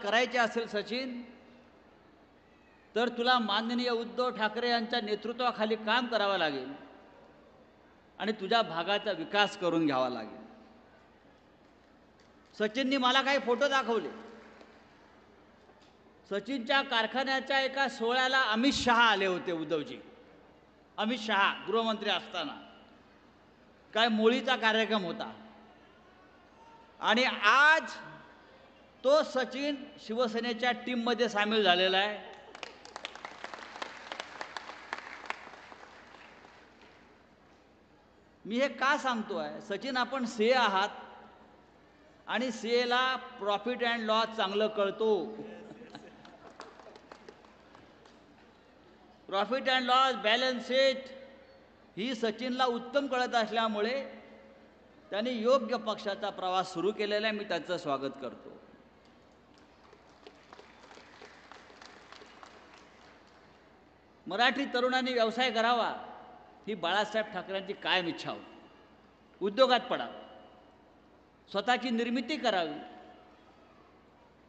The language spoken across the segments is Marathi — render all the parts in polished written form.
करायचे असेल सचिन, तर तुला माननीय उद्धव ठाकरे यांच्या नेतृत्वाखाली काम करावं लागेल आणि तुझ्या भागाचा विकास करून घ्यावा लागेल. सचिननी मला काही फोटो दाखवले. सचिनच्या कारखान्याच्या एका सोहळ्याला अमित शहा आले होते. उद्धवजी, अमित शहा गृहमंत्री असताना काय मोळीचा कार्यक्रम होता आणि आज तो सचिन शिवसेनेच्या टीममध्ये सामील झालेला आहे. मी हे का सांगतोय? सचिन, आपण सीए आहात आणि सीएला प्रॉफिट अँड लॉस चांगलं कळतो. Profit and loss, balance sheet ही सचिनला उत्तम कळत असल्यामुळे त्यांनी योग्य पक्षाचा प्रवास सुरू केलेला आहे. मी त्याचं स्वागत करतो. मराठी तरुणांनी व्यवसाय करावा ही बाळासाहेब ठाकरेंची कायम इच्छा होती. उद्योगात पडा, स्वतःची निर्मिती करावी,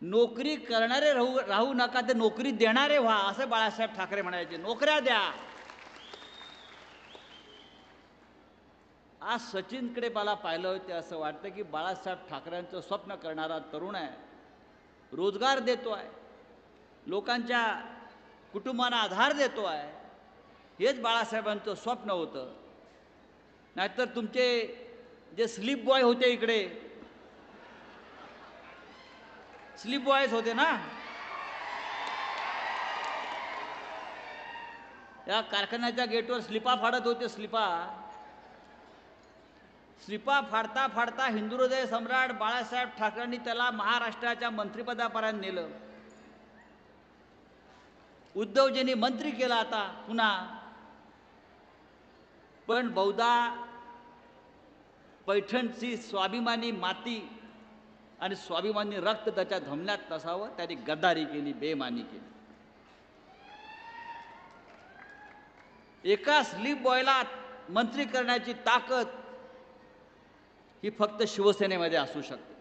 नोकरी करणारे राहू नका, ते नोकरी देणारे व्हा, असं बाळासाहेब ठाकरे म्हणायचे. नोकऱ्या द्या. आज सचिनकडे मला पाहिलं होतं, असं वाटतं की बाळासाहेब ठाकरेंचं स्वप्न करणारा तरुण आहे, रोजगार देतो आहे, लोकांच्या कुटुंबांना आधार देतो आहे. हेच बाळासाहेबांचं स्वप्न होतं. नाहीतर तुमचे जे स्लीप बॉय होते, इकडे स्लीप बॉयज होते ना, या कारखान्याच्या गेटवर स्लिपा फाडत होते. स्लिपा फाडता फाडता हिंदुहृदय सम्राट बाळासाहेब ठाकरेंनी त्याला महाराष्ट्राच्या मंत्रिपदापर्यंत नेलं. उद्धवजींनी मंत्री केला आता पुन्हा. पण बहुधा पैठणची स्वाभिमानी माती आणि स्वाभिमानी रक्त त्याच्या धमन्यात नसावं, त्यांनी गद्दारी केली, बेईमानी केली. एका स्लीप बॉयला मंत्री करण्याची ताकद ही फक्त शिवसेनेमध्ये असू शकते.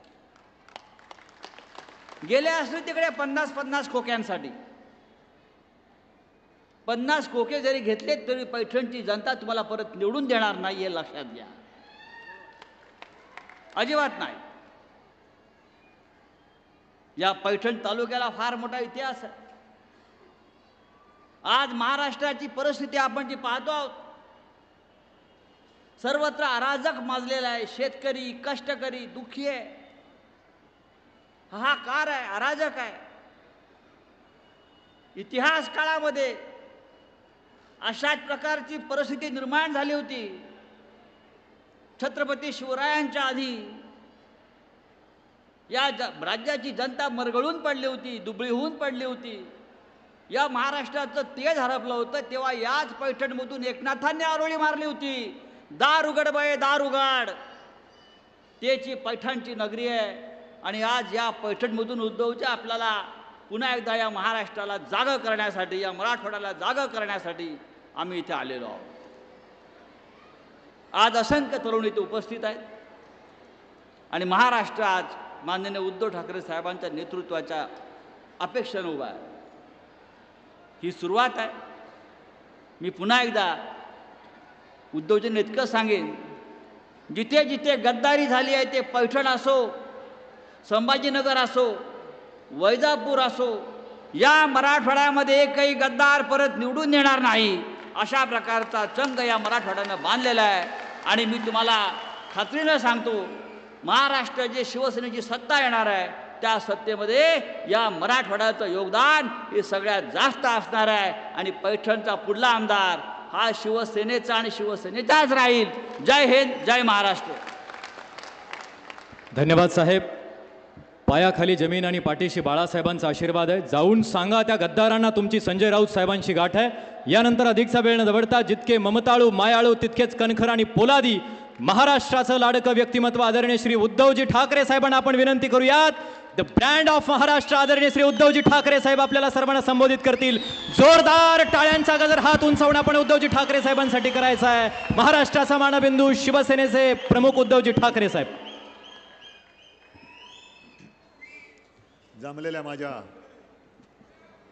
गेले असले तिकडे 50-50 खोक्यांसाठी. 50 खोके जरी घेतले तरी पैठणची जनता तुम्हाला परत निवडून देणार नाही, हे लक्षात घ्या. अजिबात नाही. या पैठण तालुक्याला फार मोठा इतिहास आहे. आज महाराष्ट्राची परिस्थिती आपण जी पाहतो आहोत, सर्वत्र अराजक माजलेला आहे. शेतकरी, कष्टकरी दुःखी आहे, हाहाकार आहे, अराजक आहे. इतिहास काळामध्ये अशाच प्रकारची परिस्थिती निर्माण झाली होती. छत्रपती शिवरायांच्या आधी या राज्याची जनता मरगळून पडली होती, दुबळी होऊन पडली होती. या महाराष्ट्राचं तेज हरपलं होतं, तेव्हा याच पैठणमधून एकनाथांनी आरोळी मारली होती. दार उघड बये दार उघड, त्याची पैठणची नगरी आहे. आणि आज या पैठणमधून उद्धवच्या आपल्याला पुन्हा एकदा या महाराष्ट्राला जागं करण्यासाठी, या मराठवाड्याला जागं करण्यासाठी आम्ही इथे आलेलो आहोत. आज असंख्य तरुण इथे उपस्थित आहेत आणि महाराष्ट्र आज माननीय उद्धव ठाकरे साहेबांच्या नेतृत्वाच्या अपेक्षेने उभा आहे. ही सुरुवात आहे. मी पुन्हा एकदा उद्धवजींना इतकं सांगेन, जिथे जिथे गद्दारी झाली आहे, ते पैठण असो, संभाजीनगर असो, वैजापूर असो, या मराठवाड्यामध्ये एकही गद्दार परत निवडून येणार नाही, अशा प्रकारचा चंग या मराठवाड्यानं बांधलेला आहे. आणि मी तुम्हाला खात्रीनं सांगतो, महाराष्ट्र जे शिवसेनेची सत्ता येणार आहे, त्या सत्तेमध्ये या मराठवाड्याचं योगदान हे सगळ्यात जास्त असणार आहे. आणि पैठणचा पुढला आमदार हा शिवसेनेचा आणि शिवसेनेचाच राहील. जय हिंद, जय महाराष्ट्र. धन्यवाद साहेब. पायाखाली जमीन आणि पाठीशी बाळासाहेबांचा आशीर्वाद आहे. जाऊन सांगा त्या गद्दारांना तुमची संजय राऊत साहेबांशी गाठ आहे. यानंतर अधिकचा वेळ न दवडता जितके ममताळू मायाळू तितकेच कणखर आणि पोलादी महाराष्ट्राचं लाडकं व्यक्तिमत्व आदरणीय श्री उद्धवजी ठाकरे साहेबांना आपण विनंती करूयात. द ब्रँड ऑफ महाराष्ट्र आदरणीय श्री उद्धवजी ठाकरे साहेब आपल्याला सर्वांना संबोधित करतील. जोरदार टाळ्यांचा गजर हात उंचावून आपण उद्धवजी ठाकरे साहेबांसाठी करायचा आहे. महाराष्ट्राचा मानबिंदू शिवसेनेचे प्रमुख उद्धवजी ठाकरे साहेब. जमलेल्या माझ्या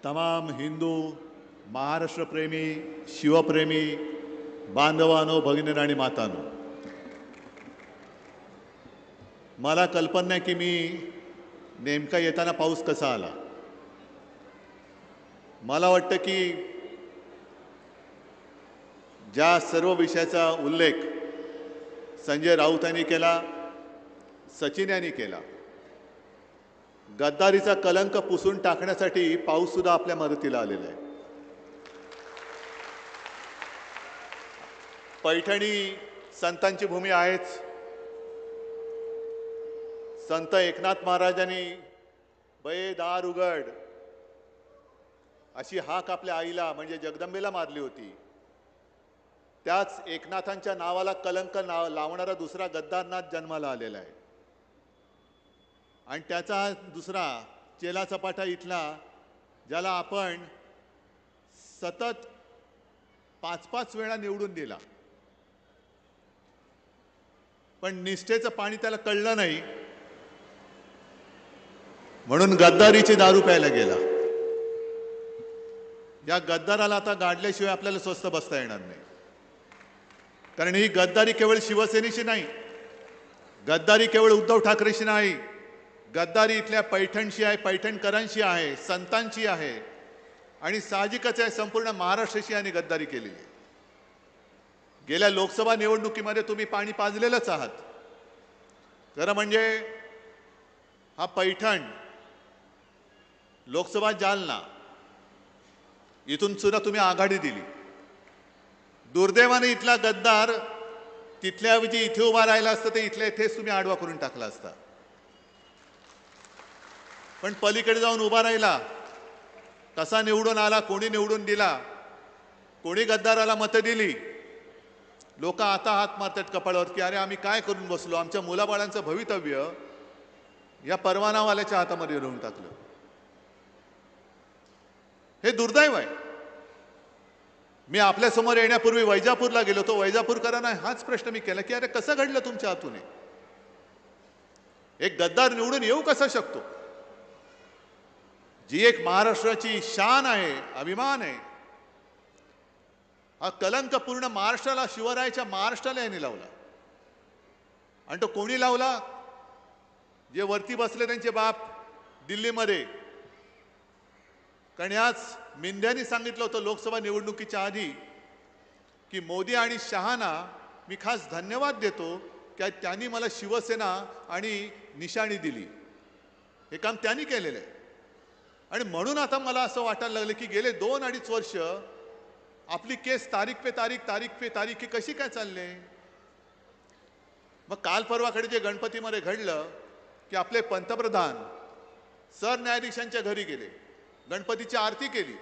तमाम हिंदू महाराष्ट्रप्रेमी शिवप्रेमी बांधवांनो भगिनींनो आणि मातांनो, मला कल्पना नाही की मी नेमका येताना पाऊस कसा आला. मला वाटतं की ज्या सर्व विषयाचा उल्लेख संजय राऊत यांनी केला, सचिन यांनी केला, गद्दारीचा कलंक पुसून टाकण्यासाठी पाऊस सुद्धा आपल्या मदतीला आलेला आहे. पैठणी संतांची भूमी आहेच. संत एकनाथ महाराजांनी बये दार उघड अशी हाक आपल्या आईला म्हणजे जगदंबेला मारली होती. त्याच एकनाथांच्या नावाला कलंक लावणारा दुसरा गद्दारनाथ जन्माला आलेला आहे. आणि त्याचा दुसरा चेला चपाटा इथला, ज्याला आपण सतत 5-5 वेळा निवडून दिला, पण निष्ठेचं पाणी त्याला कळलं नाही म्हणून गद्दारीची दारू प्यायला गेला. या गद्दाराला आता गाडल्याशिवाय आपल्याला स्वस्थ बसता येणार नाही. कारण ही गद्दारी केवळ शिवसेनेची नाही, गद्दारी केवळ उद्धव ठाकरेशी नाही, गद्दारी इथल्या पैठणशी आहे, पैठणकरांशी आहे, संतांची आहे आणि साहजिकच आहे संपूर्ण महाराष्ट्राशी यांनी गद्दारी केलेली आहे. गेल्या लोकसभा निवडणुकीमध्ये तुम्ही पाणी पाजलेलंच आहात. खरं म्हणजे हा पैठण, लोकसभा जालना, इथून सुद्धा तुम्ही आघाडी दिली. दुर्दैवाने इथला गद्दार तिथल्याऐवजी इथे उभा राहिला असता तर इथल्या इथेच तुम्ही आडवा करून टाकला असता. पण पलीकडे जाऊन उभा राहिला. कसा निवडून आला, कोणी निवडून दिला, कोणी गद्दाराला मतं दिली. लोक आता हात मारतात कपाळावर की अरे आम्ही काय करून बसलो, आमच्या मुलाबाळांचं भवितव्य या परवानावाल्याच्या हातामध्ये राहून टाकलं. हे दुर्दैव आहे. मी आपल्यासमोर येण्यापूर्वी वैजापूरला गेलो होतो. वैजापूरकरांना हाच प्रश्न मी केला की अरे कसं घडलं तुमच्या हातून? एक गद्दार निवडून येऊ कसा शकतो? जी एक महाराष्ट्राची शान आहे, अभिमान आहे, हा कलंक पूर्ण महाराष्ट्राला, शिवरायाच्या महाराष्ट्राला यांनी लावला. आणि तो कोणी लावला? जे वरती बसले त्यांचे बाप दिल्लीमध्ये. कारण याच मिंध्यानी सांगितलं होतं लोकसभा निवडणुकीच्या आधी की मोदी आणि शहाना मी खास धन्यवाद देतो की त्यांनी मला शिवसेना आणि निशाणी दिली. हे काम त्यांनी केलेलं आहे. आणि म्हणून आता मला असं वाटायला लागलं की गेले 2-2.5 वर्ष आपली केस तारीख पे तारीख ही कशी काय चालले. मग काल परवाकडे जे गणपतीमध्ये घडलं की आपले पंतप्रधान सरन्यायाधीशांच्या घरी गेले, गणपतीची आरती केली.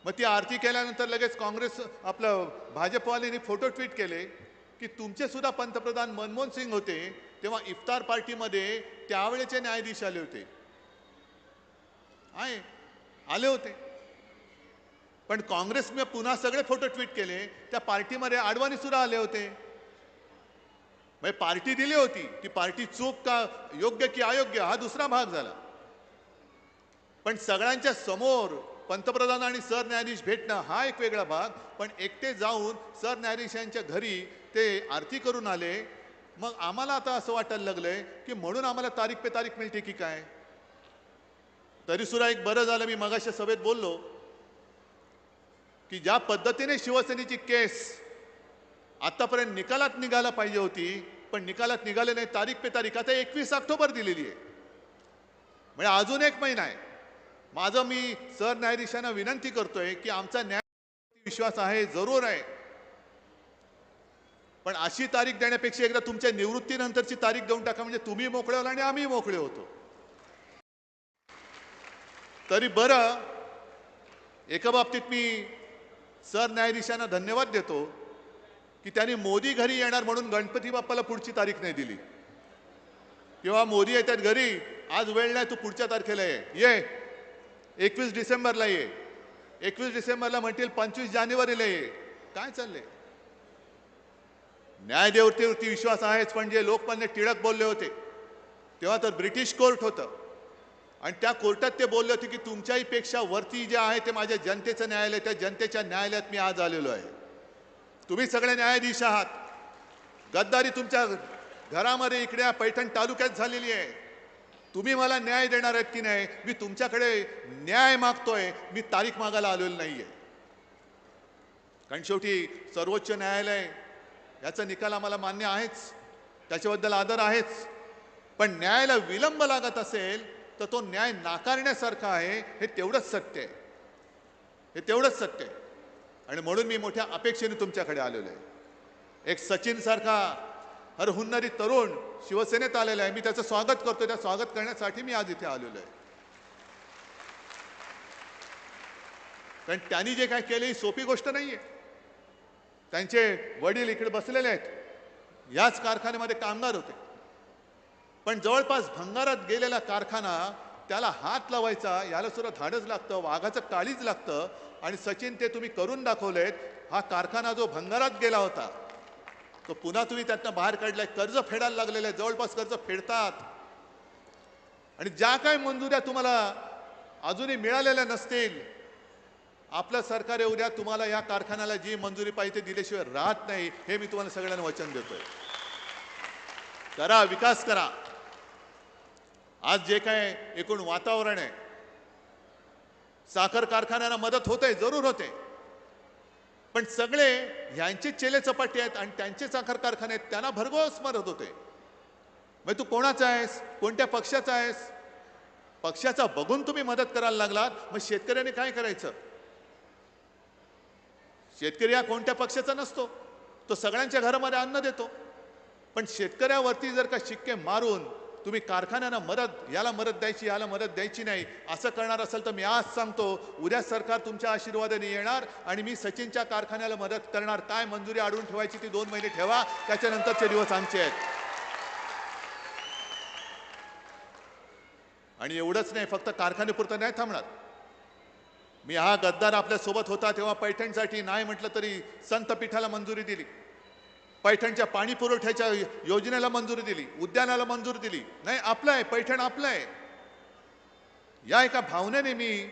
मग ती आरती केल्यानंतर लगेच काँग्रेस आपलं भाजपवाल्यांनी फोटो ट्विट केले की तुमचे सुद्धा पंतप्रधान मनमोहन सिंग होते तेव्हा इफ्तार पार्टीमध्ये त्यावेळेचे न्यायाधीश आले होते. आले होते. पण काँग्रेसने पुन्हा सगळे फोटो ट्विट केले. त्या पार्टीमध्ये आडवाणी सुद्धा आले होते. म्हणजे पार्टी दिली होती. ती पार्टी चूक का योग्य की अयोग्य हा दुसरा भाग झाला. पण सगळ्यांच्या समोर पंतप्रधान आणि सरन्यायाधीश भेटणं हा एक वेगळा भाग. पण एकटे जाऊन सरन्यायाधीशांच्या घरी ते आरती करून आले. मग आम्हाला आता असं वाटायला लागलंय की म्हणून आम्हाला तारीख पे तारीख मिळते की काय. तरी सुद्धा एक बरं झालं, मी मगाशी सभेत बोललो की ज्या पद्धतीने शिवसेनेची केस आतापर्यंत निकालात निघायला पाहिजे होती पण निकालात निघाले नाही. तारीख पे तारीख आता 21 ऑक्टोबर दिलेली आहे. म्हणजे अजून 1 महिना आहे. माझं मी सरन्यायाधीशांना विनंती करतोय की आमचा न्याय विश्वास आहे, जरूर आहे, पण अशी तारीख देण्यापेक्षा एकदा तुमच्या निवृत्तीनंतरची तारीख देऊन टाका. म्हणजे तुम्ही मोकळे व्हाल आणि आम्ही मोकळे होतो. तरी बरं, एका बाबतीत मी सरन्यायाधीशांना धन्यवाद देतो की त्यांनी मोदी घरी येणार म्हणून गणपती बाप्पाला पुढची तारीख नाही दिली. किंवा मोदी येतात घरी, आज वेळ नाही, तू पुढच्या तारखेला ये, 21 डिसेंबरला ये. 21 डिसेंबरला म्हणतील 25 जानेवारीला ये. काय चाललंय? न्यायदेवतेवरती विश्वास आहेच, पण जे लोकमान्य टिळक बोलले होते तेव्हा तर ब्रिटिश कोर्ट होतं. आणि त्या कोर्टात ते बोलले होते की तुमच्याही पेक्षा वरती जे आहे ते माझ्या जनतेचं न्यायालय, त्या जनतेच्या न्यायालयात मी आज आलेलो आहे. तुम्ही सगळे न्यायाधीश आहात. गद्दारी तुमच्या घरामध्ये इकडे या पैठण तालुक्यात झालेली आहे. तुम्ही मला न्याय देणार आहेत की नाही? मी तुमच्याकडे न्याय मागतोय, मी तारीख मागायला आलेलो नाहीये. कारण शेवटी सर्वोच्च न्यायालय याचा निकाल आम्हाला मान्य आहेच, त्याच्याबद्दल आदर आहेच. पण न्यायाला विलंब लागत असेल तर तो न्याय नाकारण्यासारखा आहे, हे तेवढंच सत्य आहे. हे तेवढंच सत्य आहे. आणि म्हणून मी मोठ्या अपेक्षेने तुमच्याकडे आलेलो आहे. एक सचिन सारखा हरहुन्नरी तरुण शिवसेनेत आलेला आहे. मी त्याचं स्वागत करतो. त्या स्वागत करण्यासाठी मी आज इथे आलेलो आहे. कारण त्यांनी जे काय केले ही सोपी गोष्ट नाहीये. त्यांचे वडील इकडे बसलेले आहेत, याच कारखान्यामध्ये कामगार होते. पण जवळपास भंगारात गेलेला कारखाना त्याला हात लावायचा याला सुद्धा धाडच लागतं, वाघाचं काळीज लागतं. आणि सचिन ते तुम्ही करून दाखवलेत. हा कारखाना जो भंगारात गेला होता तो पुन्हा तुम्ही त्यातनं बाहेर काढलाय. कर्ज फेडायला लागलेले, जवळपास कर्ज फेडतात. आणि ज्या काही मंजुऱ्या तुम्हाला अजूनही मिळालेल्या नसतील, आपलं सरकार येऊ द्या, तुम्हाला या कारखान्याला जी मंजुरी पाहिजे दिल्याशिवाय राहत नाही, हे मी तुम्हाला सगळ्यांना वचन देतोय. करा, विकास करा. आज जे काय एकूण वातावरण आहे, साखर कारखान्यांना मदत होते, जरूर होते. पण सगळे ह्यांचे चेले चपाटे आहेत आणि त्यांचे साखर कारखाने आहेत, त्यांना भरघोस मदत होते. मग तू कोणाचा आहेस, कोणत्या पक्षाचा आहेस? पक्षाचा बघून तुम्ही मदत करायला लागलात, मग शेतकऱ्याने काय करायचं? शेतकरी हा कोणत्या पक्षाचा नसतो, तो सगळ्यांच्या घरामध्ये अन्न देतो. पण शेतकऱ्यावरती जर का शिक्के मारून तुम्ही कारखान्यांना मदत, याला मदत द्यायची, याला मदत द्यायची नाही, असं करणार असेल तर मी आज सांगतो, उद्या सरकार तुमच्या आशीर्वादाने येणार आणि मी सचिनच्या कारखान्याला मदत करणार. काय मंजुरी अडवून ठेवायची ती 2 महिने ठेवा, त्याच्यानंतरचे दिवस आमचे आहेत. आणि एवढंच नाही, फक्त कारखान्यापुरतं नाही थांबणार. मी हा गद्दार आपल्या सोबत होता तेव्हा पैठणसाठी नाही म्हटलं तरी संत पीठाला मंजुरी दिली, पैठणच्या पाणी पुरवठ्याच्या योजनेला मंजुरी दिली, उद्यानाला मंजुरी दिली. नाही, आपलं आहे पैठण, आपलं आहे. या एका भावनेने मी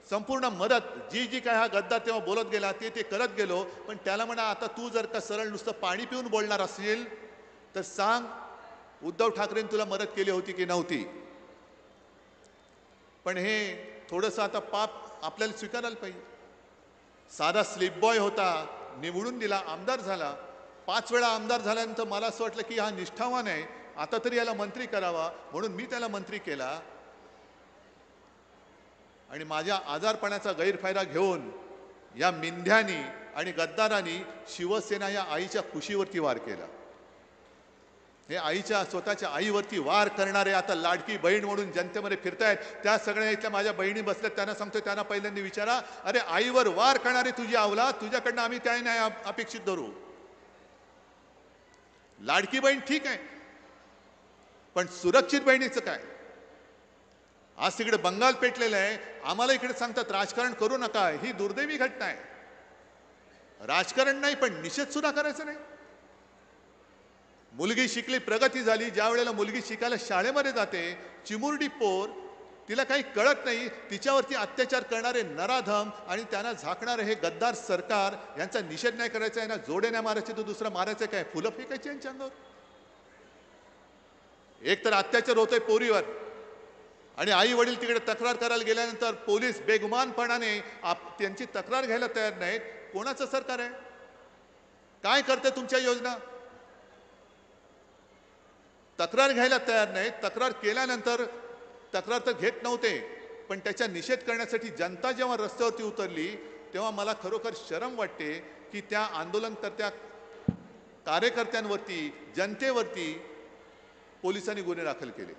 संपूर्ण मदत जी जी काय हा गद्दार तेव्हा बोलत गेला ते करत गेलो. पण त्याला म्हणा, आता तू जर का सरळ नुसतं पाणी पिऊन बोलणार असेल तर सांग, उद्धव ठाकरेंनी तुला मदत केली होती की नव्हती? पण हे थोडंसं आता पाप आपल्याला स्वीकारायला पाहिजे. साधा स्लिप बॉय होता, निवडून दिला, आमदार झाला. 5 वेळा आमदार झाल्यानंतर मला असं वाटलं की हा निष्ठावान आहे, आता तरी याला मंत्री करावा, म्हणून मी त्याला मंत्री केला. आणि माझ्या आजारपणाचा गैरफायदा घेऊन या मिंध्यानी आणि गद्दारांनी शिवसेना या आईच्या खुशीवरती वार केला. हे आईच्या, स्वतःच्या आईवरती वार करणारे आता लाडकी बहीण म्हणून जनतेमध्ये फिरतायत. त्या सगळ्या इथल्या माझ्या बहिणी बसल्यात, त्यांना सांगतो, त्यांना पहिल्यांदा विचारा, अरे आईवर वार करणारे तुझी अवलाद, तुझ्याकडनं आम्ही काय नाही अपेक्षित धरू. लाडकी बहीण ठीक आहे, पण सुरक्षित बहिणीचं काय? आज तिकडे बंगाल पेटलेलं आहे, आम्हाला इकडे सांगतात राजकारण करू नका. ही दुर्दैवी घटना आहे. राजकारण नाही, पण निषेध सुद्धा करायचं नाही. मुलगी शिकली, प्रगती झाली. ज्या वेळेला मुलगी शिकायला शाळेमध्ये जाते, चिमुरडी पोर, तिला काही कळत नाही, तिच्यावरती अत्याचार करणारे नराधम आणि त्यांना झाकणारे हे गद्दार सरकार, यांचा निषेध नाही करायचा आहे ना? जोडे नाही मारायचे तर दुसरं मारायचं काय? फुलं फेकायची यांच्या अंगावर? एक तर अत्याचार होतोय पोरीवर, आणि आई वडील तिकडे तक्रार करायला गेल्यानंतर पोलीस बेगुमानपणाने त्यांची तक्रार घ्यायला तयार नाहीत. कोणाचं सरकार आहे? काय करते तुमच्या योजना? तक्रार घ्यायला तयार नाहीत. तक्रार केल्यानंतर तक्रार तर घेत नव्हते, पण त्याचा निषेध करण्यासाठी जनता जेव्हा रस्त्यावरती उतरली तेव्हा मला खरोखर शरम वाटते की त्या आंदोलनकर्त्या कार्यकर्त्यांवरती, जनतेवरती पोलिसांनी गुन्हे दाखल केले.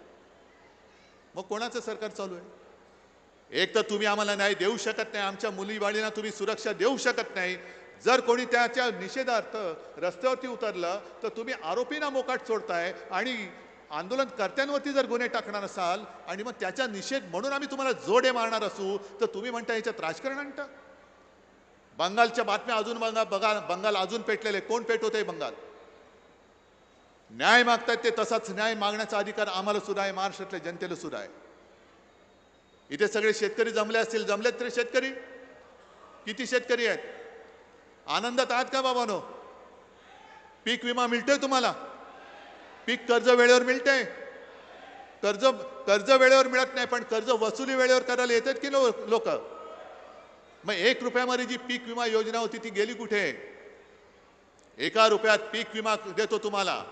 मग कोणाचं सरकार चालू आहे? एक तर तुम्ही आम्हाला न्याय देऊ शकत नाही, आमच्या मुलीबाळींना तुम्ही सुरक्षा देऊ शकत नाही. जर कोणी त्याच्या निषेधार्थ रस्त्यावरती उतरलं तर तुम्ही आरोपींना मोकाट सोडताय आणि आंदोलनकर्त्यांवरती जर गुन्हे टाकणार असाल आणि मग त्याचा निषेध म्हणून आम्ही तुम्हाला जोडे मारणार असू तर तुम्ही म्हणता याच्यात राजकारण आणता. बंगालच्या बातम्या अजून बघा, बंगाल अजून पेटलेले. कोण पेटवतंय बंगाल? न्याय मागतायत ते, तसाच न्याय मागण्याचा अधिकार आम्हाला सुद्धा आहे, महाराष्ट्रातल्या जनतेला सुद्धा आहे. इथे सगळे शेतकरी जमले असतील, जमलेत तरी शेतकरी किती शेतकरी आहेत? आनंदात आहात का बाबांनो? पीक विमा मिळतोय तुम्हाला? पीक कर्ज वेळेवर मिळते? कर्ज वेळेवर मिळत नाही, पण कर्ज वसुली वेळेवर करायला येतात की लोक? मग 1 रुपयामध्ये जी पीक विमा योजना होती ती गेली कुठे? 1 रुपयात पीक विमा देतो तुम्हाला,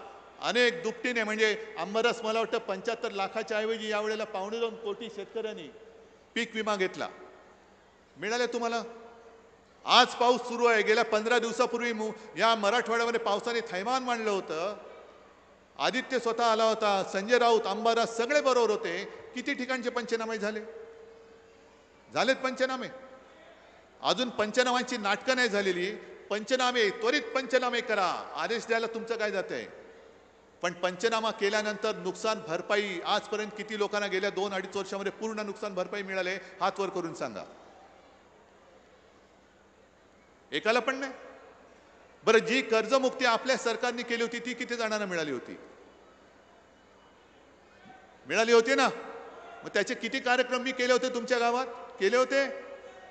अनेक दुपटीने. म्हणजे अंबरस मला वाटतं 75 लाखाच्या ऐवजी यावेळेला 2.25 कोटी शेतकऱ्यांनी पीक विमा घेतला. मिळाले तुम्हाला? आज पाऊस सुरू आहे. गेल्या 15 दिवसापूर्वी या मराठवाड्यामध्ये पावसाने थैमान मांडलं होतं. आदित्य स्वतः आला होता, संजय राऊत, अंबादास सगळे बरोबर होते. किती ठिकाणचे पंचनामे झालेत पंचनामे. अजून पंचनामांची नाटकं नाही झालेली. पंचनामे, त्वरित पंचनामे करा, आदेश द्यायला तुमचं काय जातंय? पण पंचनामा केल्यानंतर नुकसान भरपाई आजपर्यंत किती लोकांना गेल्या 2-2.5 वर्षामध्ये पूर्ण नुकसान भरपाई मिळाले? हात वर करून सांगा. एकाला पण नाही. बरं, जी कर्जमुक्ती आपल्या सरकारने केली होती ती किती जणांना मिळाली होती? मिळाली होती ना? मग त्याचे किती कार्यक्रम मी केले होते तुमच्या गावात? केले होते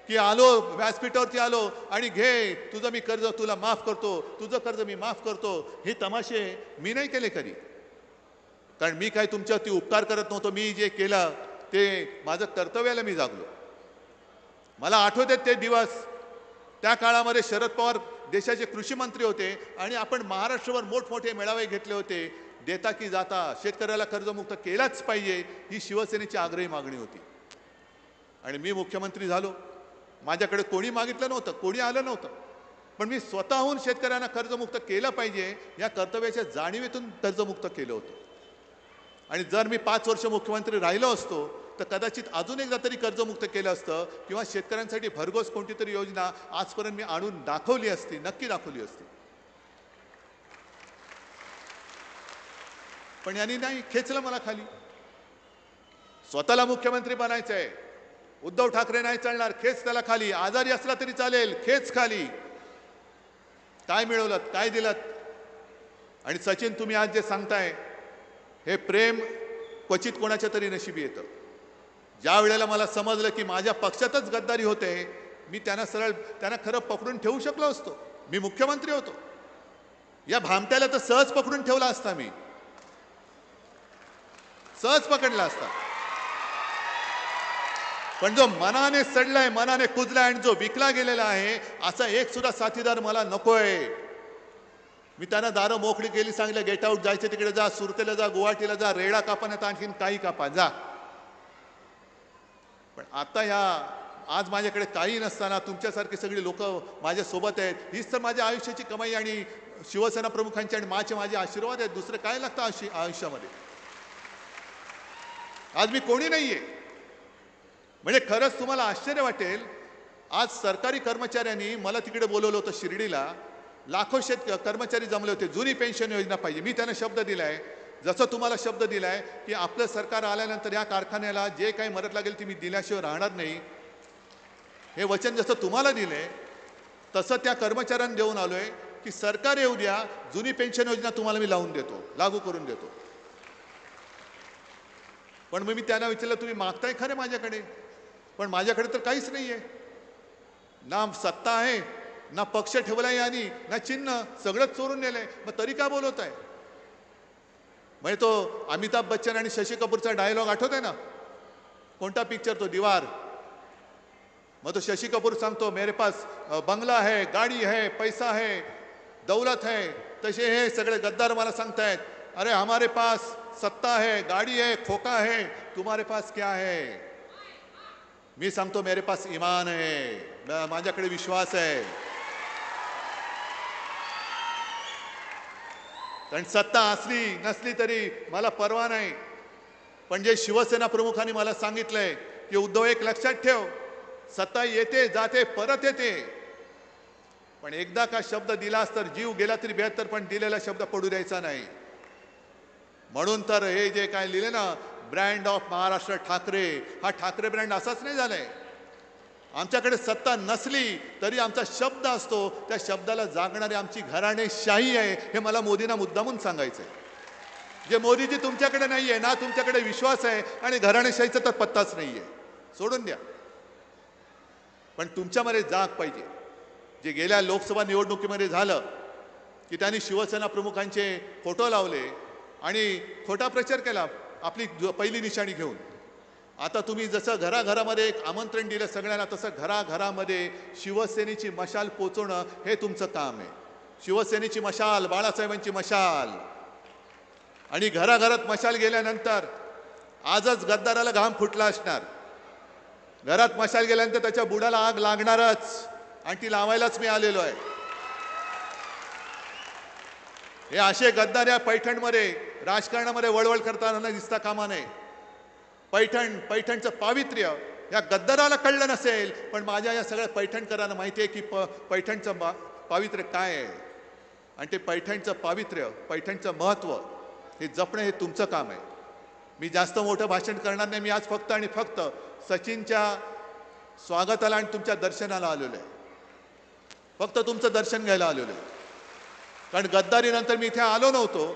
की आलो व्यासपीठावरती आलो आणि घे तुझं मी कर्ज तुला माफ करतो, तुझं कर्ज मी माफ करतो. हे तमाशे मी नाही केले कधी, कारण मी काय तुमच्यावरती उपकार करत नव्हतो. मी जे केलं ते माझं कर्तव्याला मी जागलो. मला आठवते ते दिवस. त्या काळामध्ये शरद पवार देशाचे कृषी मंत्री होते आणि आपण महाराष्ट्रभर मोठमोठे मेळावे घेतले होते. देता की जाता शेतकऱ्याला कर्जमुक्त केलाच पाहिजे, ही शिवसेनेची आग्रही मागणी होती. आणि मी मुख्यमंत्री झालो. माझ्याकडे कोणी मागितलं नव्हतं, कोणी आलं नव्हतं, पण मी स्वतःहून शेतकऱ्यांना कर्जमुक्त केलं पाहिजे या कर्तव्याच्या जाणीवेतून कर्जमुक्त केलं होतं. आणि जर मी 5 वर्ष मुख्यमंत्री राहिलो असतो तर कदाचित अजून एकदा तरी कर्जमुक्त केलं असतं, किंवा शेतकऱ्यांसाठी भरघोस कोणती तरी योजना आजपर्यंत मी आणून दाखवली असती, नक्की दाखवली असती. पण यांनी नाही, खेचलं मला खाली. स्वतःला मुख्यमंत्री बनायचंय, उद्धव ठाकरे नाही चालणार, खेच त्याला खाली. आजारी असला तरी चालेल, खेच खाली. काय मिळवलं, काय दिलं? आणि सचिन, तुम्ही आज जे सांगताय हे प्रेम क्वचित कोणाच्या तरी नशिबी येतं. ज्या वेळेला मला समजलं की माझ्या पक्षातच गद्दारी होते, मी त्यांना खरं पकडून ठेवू शकलो असतो. मी मुख्यमंत्री होतो. या भामट्याला तर सहज पकडून ठेवला असता, मी सहज पकडला असता. पण जो मनाने सडलाय, मनाने कुजलाय आणि जो विकला गेलेला आहे, असा एक सुद्धा साथीदार मला नकोय. मी त्यांना दारं मोकळी केली, सांगितलं गेट आउट, जायचे तिकडे जा, सुरतेला जा, गुवाहाटीला जा, रेडा कापा, नाही आणखीन काही कापा, जा. पण आता आज माझ्याकडे काही नसताना तुमच्यासारखी सगळी लोक माझ्या सोबत आहेत. हीच तर माझ्या आयुष्याची कमाई आणि शिवसेना प्रमुखांचे आणि माझे आशीर्वाद आहेत. दुसरं काय लागतं आयुष्यामध्ये? आज मी कोणी नाहीये. म्हणजे खरंच तुम्हाला आश्चर्य वाटेल, आज सरकारी कर्मचाऱ्यांनी मला तिकडे बोलवलं होतं शिर्डीला. लाखो कर्मचारी जमले होते. जुनी पेन्शन योजना पाहिजे. मी त्यांना शब्द दिलाय, जसं तुम्हाला शब्द दिलाय की आपलं सरकार आल्यानंतर या कारखान्याला जे काही मदत लागेल ती मी दिल्याशिवाय राहणार नाही, हे वचन जसं तुम्हाला दिले तसं त्या कर्मचाऱ्यांना देऊन आलोय की सरकार येऊ द्या, जुनी पेन्शन योजना तुम्हाला मी लावून देतो, लागू करून देतो. पण मी त्यांना विचारलं, तुम्ही मागताय खरे माझ्याकडे, पण माझ्याकडे तर काहीच नाहीये. ना सत्ता आहे, ना पक्ष ठेवलाय यांनी, ना चिन्ह, सगळंच चोरून नेलंय. मग तरी का बोलवत आहे? म्हणजे तो अमिताभ बच्चन आणि शशी कपूरचा डायलॉग आठवत आहे ना? कोणता पिक्चर तो? दीवार. मग तो शशी कपूर सांगतो, मेरे पास बंगला है, गाड़ी है, पैसा है, दौलत है. तसे हे सगळे गद्दार मला सांगतायत, अरे हमारे पास सत्ता है, गाड़ी है, खोका है, तुम्हारे पास क्या है? मी सांगतो, मेरे पास ईमान है, माझ्याकडे विश्वास आहे. कारण सत्ता असली नसली तरी मला परवा नाही. पण जे शिवसेना प्रमुखांनी मला सांगितलंय की उद्धव, एक लक्षात ठेव, सत्ता येते जाते, परत येते, पण एकदा का शब्द दिलास तर जीव गेला तरी बेहत्तर, पण दिलेला शब्द पडू द्यायचा नाही. म्हणून तर हे जे काय लिहिले ना, ब्रँड ऑफ महाराष्ट्र ठाकरे, हा ठाकरे ब्रँड असाच नाही झालाय. आमच्याकडे सत्ता नसली तरी आमचा शब्द असतो, त्या शब्दाला जागणारी आमची घराणेशाही आहे, हे मला मोदींना मुद्दामून सांगायचंय. जे मोदीजी तुमच्याकडे नाहीये ना, तुमच्याकडे विश्वास आहे आणि घराणेशाहीचा तर पत्ताच नाहीये. सोडून द्या. पण तुमच्यामध्ये जाग पाहिजे. जे गेल्या लोकसभा निवडणुकीमध्ये झालं की त्यांनी शिवसेना प्रमुखांचे फोटो लावले आणि खोटा प्रचार केला आपली पहिली निशाणी घेऊन. आता तुम्ही जसं घराघरामध्ये एक आमंत्रण दिलं सगळ्यांना, तसं घराघरामध्ये शिवसेनेची मशाल पोचवणं हे तुमचं काम आहे. शिवसेनेची मशाल, बाळासाहेबांची मशाल. आणि घराघरात मशाल गेल्यानंतर आजच गद्दाराला घाम फुटला असणार. घरात मशाल गेल्यानंतर त्याच्या बुडाला आग लागणारच आणि ती लावायलाच मी आलेलो आहे. हे असे गद्दार या पैठणमध्ये राजकारणामध्ये वळवळ करताना दिसता कामा नये. पैठणचं पावित्र्य या गद्दाराला कळलं नसेल, पण माझ्या या सगळ्या पैठणकरांना माहिती आहे की पैठणचं पावित्र्य काय आहे. आणि ते पैठणचं पावित्र्य, पैठणचं महत्त्व हे जपणं हे तुमचं काम आहे. मी जास्त मोठं भाषण करणार नाही. मी आज फक्त आणि फक्त सचिनच्या स्वागताला आणि तुमच्या दर्शनाला आलेलो आहे. फक्त तुमचं दर्शन घ्यायला आलेलो आहे. कारण गद्दारीनंतर मी इथे आलो नव्हतो.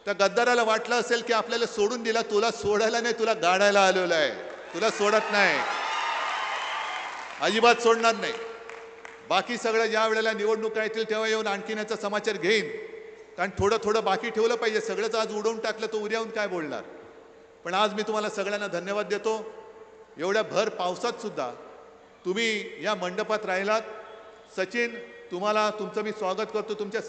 त्या गद्दाराला वाटलं असेल की आपल्याला सोडून दिला, तुला सोडायला नाही, तुला गाडायला आलेलो आहे. तुला सोडत नाही, अजिबात सोडणार नाही. बाकी सगळं ज्या वेळेला निवडणुका येतील तेव्हा येऊन आणखीन याचा समाचार घेईन. कारण थोडं थोडं बाकी ठेवलं पाहिजे. सगळंच आज उडवून टाकलं तर उद्या येऊन काय बोलणार. पण आज मी तुम्हाला सगळ्यांना धन्यवाद देतो. एवढ्या भर पावसात सुद्धा तुम्ही या मंडपात राहिलात. सचिन, तुम्हाला तुमचं मी स्वागत करतो. तुमच्या